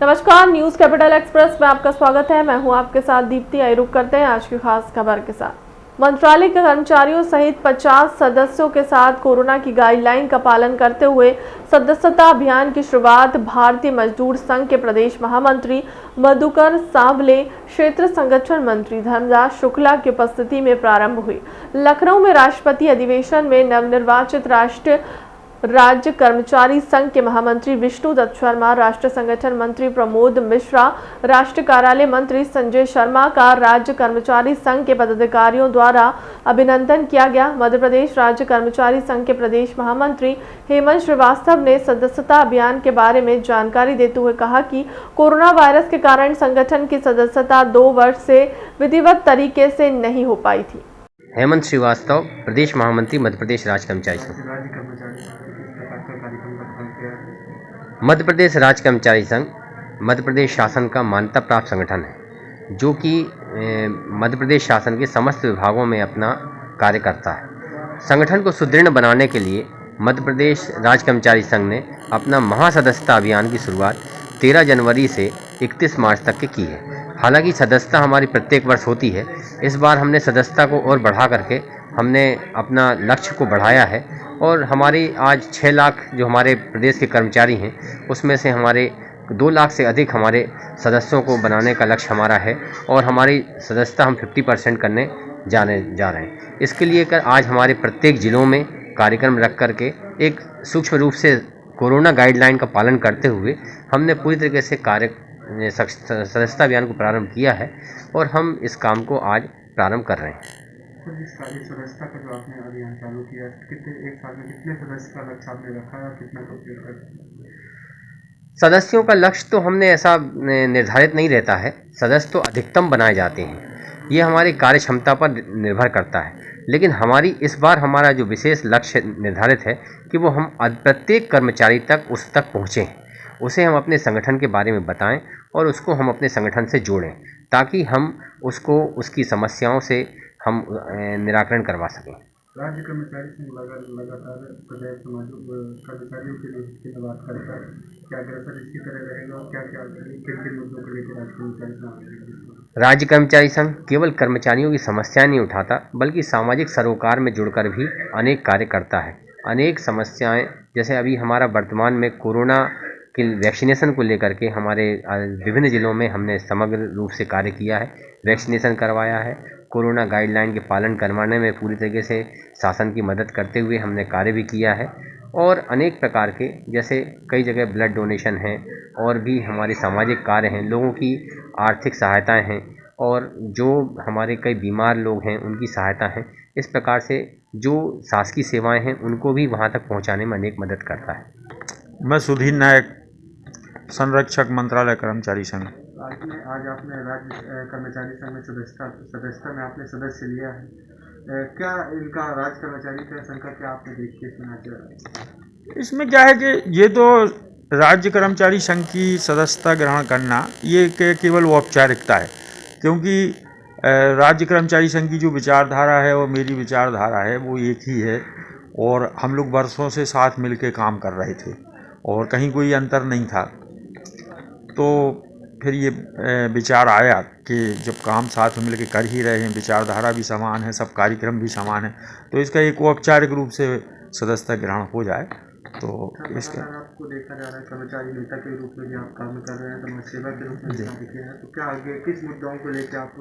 नमस्कार, news capital express में आपका स्वागत है। मैं हूं आपके साथ दीप्ति। आइए रुक करते हैं आज की खास खबर के साथ। मंत्रालय के कर्मचारियों सहित 50 सदस्यों के साथ कोरोना की गाइडलाइन का पालन करते हुए सदस्यता अभियान की शुरुआत भारतीय मजदूर संघ के प्रदेश महामंत्री मधुकर सांवले, क्षेत्र संगठन मंत्री धर्मदास शुक्ला की उपस्थिति में प्रारंभ हुई। लखनऊ में राष्ट्रपति अधिवेशन में नवनिर्वाचित राष्ट्रीय राज्य कर्मचारी संघ के महामंत्री विष्णु दत्त शर्मा, राष्ट्रीय संगठन मंत्री प्रमोद मिश्रा, राष्ट्रीय कार्यालय मंत्री संजय शर्मा का राज्य कर्मचारी संघ के पदाधिकारियों द्वारा अभिनंदन किया गया। मध्य प्रदेश राज्य कर्मचारी संघ के प्रदेश महामंत्री हेमंत श्रीवास्तव ने सदस्यता अभियान के बारे में जानकारी देते हुए कहा कि कोरोना वायरस के कारण संगठन की सदस्यता 2 वर्ष से विधिवत तरीके से नहीं हो पाई थी। हेमंत श्रीवास्तव, प्रदेश महामंत्री, मध्य प्रदेश राज्य कर्मचारी संघ। मध्य प्रदेश राज्य कर्मचारी संघ मध्य प्रदेश शासन का मान्यता प्राप्त संगठन है, जो कि मध्य प्रदेश शासन के समस्त विभागों में अपना कार्य करता है। संगठन को सुदृढ़ बनाने के लिए मध्य प्रदेश राज्य कर्मचारी संघ ने अपना महासदस्यता अभियान की शुरुआत 13 जनवरी से 31 मार्च तक के की है। हालांकि सदस्यता हमारी प्रत्येक वर्ष होती है, इस बार हमने सदस्यता को और बढ़ा करके हमने अपना लक्ष्य को बढ़ाया है और हमारी आज 6 लाख जो हमारे प्रदेश के कर्मचारी हैं, उसमें से हमारे 2 लाख से अधिक हमारे सदस्यों को बनाने का लक्ष्य हमारा है और हमारी सदस्यता हम 50% करने जा रहे हैं। इसके लिए आज हमारे प्रत्येक ज़िलों में कार्यक्रम रख करके एक सूक्ष्म रूप से कोरोना गाइडलाइन का पालन करते हुए हमने पूरी तरीके से सदस्यता अभियान को प्रारंभ किया है और हम इस काम को आज प्रारंभ कर रहे हैं। तो जिस सदस्यता का जो आपने अभियान चालू किया, एक साल में कितने सदस्य का लक्ष्य आपने रखा है और कितना कंप्लीट कर? सदस्यों का लक्ष्य तो हमने ऐसा निर्धारित नहीं रहता है, सदस्य तो अधिकतम बनाए जाते हैं, ये हमारी कार्य क्षमता पर निर्भर करता है। लेकिन हमारी इस बार हमारा जो विशेष लक्ष्य निर्धारित है कि वो हम प्रत्येक कर्मचारी तक उस तक पहुँचें, उसे हम अपने संगठन के बारे में बताएं और उसको हम अपने संगठन से जोड़ें, ताकि हम उसको उसकी समस्याओं से हम निराकरण करवा सकें। राज्य कर्मचारी संघ लगातार कर्मचारियों के लिए बात करता है, क्या अग्रसर इसी तरह रहेगा और क्या क्या किन मुद्दों को लेकर राज्य कर्मचारी संघ? राज्य कर्मचारी संघ केवल कर्मचारियों की समस्याएं नहीं उठाता, बल्कि सामाजिक सरोकार में जुड़कर भी अनेक कार्य करता है। अनेक समस्याएं, जैसे अभी हमारा वर्तमान में कोरोना कि वैक्सीनेशन को लेकर के हमारे विभिन्न ज़िलों में हमने समग्र रूप से कार्य किया है, वैक्सीनेशन करवाया है। कोरोना गाइडलाइन के पालन करवाने में पूरी तरीके से शासन की मदद करते हुए हमने कार्य भी किया है और अनेक प्रकार के, जैसे कई जगह ब्लड डोनेशन है और भी हमारे सामाजिक कार्य हैं, लोगों की आर्थिक सहायताएं हैं और जो हमारे कई बीमार लोग हैं उनकी सहायता है। इस प्रकार से जो शासकीय सेवाएँ हैं उनको भी वहाँ तक पहुँचाने में अनेक मदद करता है। मैं सुधीर नायक, संरक्षक, मंत्रालय कर्मचारी संघ। आज आपने राज्य कर्मचारी संघ में सदस्यता में आपने सदस्य लिया है, क्या इनका राज्य कर्मचारी संघ का क्या आपने देख के सुना? इसमें क्या है कि ये तो राज्य कर्मचारी संघ की सदस्यता ग्रहण करना ये केवल औपचारिकता है, क्योंकि राज्य कर्मचारी संघ की जो विचारधारा है और मेरी विचारधारा है वो एक ही है और हम लोग वर्षों से साथ मिलकर काम कर रहे थे और कहीं कोई अंतर नहीं था। तो फिर ये विचार आया कि जब काम साथ में मिलकर कर ही रहे हैं, विचारधारा भी समान है, सब कार्यक्रम भी समान है, तो इसका एक औपचारिक रूप से सदस्यता ग्रहण हो जाए। तो इसका आपको देखा जा रहा है कर्मचारी नेता के रूप में भी आप काम कर रहे हैं, समाज सेवा के रूप में भी काम किया है, तो क्या आगे किस मुद्दों को लेकर आप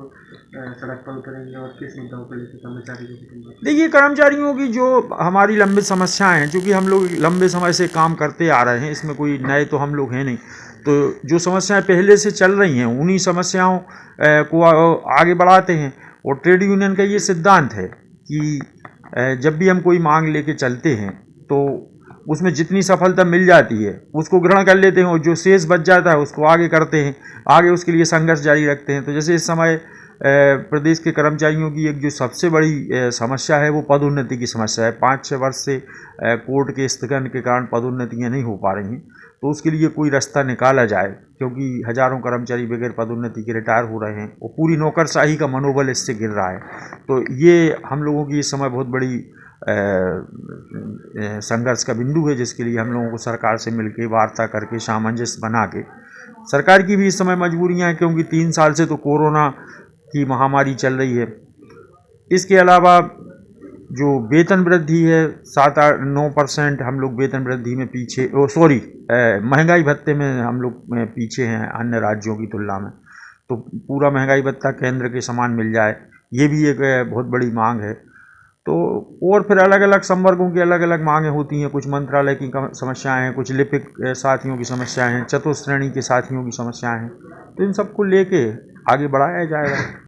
सड़क पर उतरेंगे और किस मुद्दों को लेकर कर्मचारी को? देखिए, कर्मचारियों की जो हमारी लंबी समस्याएं हैं, क्योंकि हम लोग लंबे समय से काम करते आ रहे हैं, इसमें कोई नए तो हम लोग हैं नहीं, तो जो समस्याएं पहले से चल रही हैं उन्हीं समस्याओं को आगे बढ़ाते हैं। और ट्रेड यूनियन का ये सिद्धांत है कि जब भी हम कोई मांग लेके चलते हैं तो उसमें जितनी सफलता मिल जाती है उसको ग्रहण कर लेते हैं और जो शेष बच जाता है उसको आगे करते हैं, आगे उसके लिए संघर्ष जारी रखते हैं। तो जैसे इस समय प्रदेश के कर्मचारियों की एक जो सबसे बड़ी समस्या है वो पदोन्नति की समस्या है। 5-6 वर्ष से कोर्ट के स्थगन के कारण पदोन्नतियाँ नहीं हो पा रही हैं, तो उसके लिए कोई रास्ता निकाला जाए, क्योंकि हज़ारों कर्मचारी बगैर पदोन्नति के रिटायर हो रहे हैं और पूरी नौकरशाही का मनोबल इससे गिर रहा है। तो ये हम लोगों की इस समय बहुत बड़ी संघर्ष का बिंदु है, जिसके लिए हम लोगों को सरकार से मिलकर वार्ता करके सामंजस्य बना के सरकार की भी इस समय मजबूरियां हैं, क्योंकि 3 साल से तो कोरोना की महामारी चल रही है। इसके अलावा जो वेतन वृद्धि है 7-9% हम लोग वेतन वृद्धि में पीछे, महंगाई भत्ते में हम लोग पीछे हैं अन्य राज्यों की तुलना में। तो पूरा महंगाई भत्ता केंद्र के समान मिल जाए, ये भी एक बहुत बड़ी मांग है। तो और फिर अलग अलग संवर्गों की अलग अलग मांगें होती हैं, कुछ मंत्रालय की समस्याएं हैं, कुछ लिपिक साथियों की समस्याएं हैं, चतुर्थ श्रेणी के साथियों की समस्याएं हैं। तो इन सबको लेके आगे बढ़ाया जाएगा।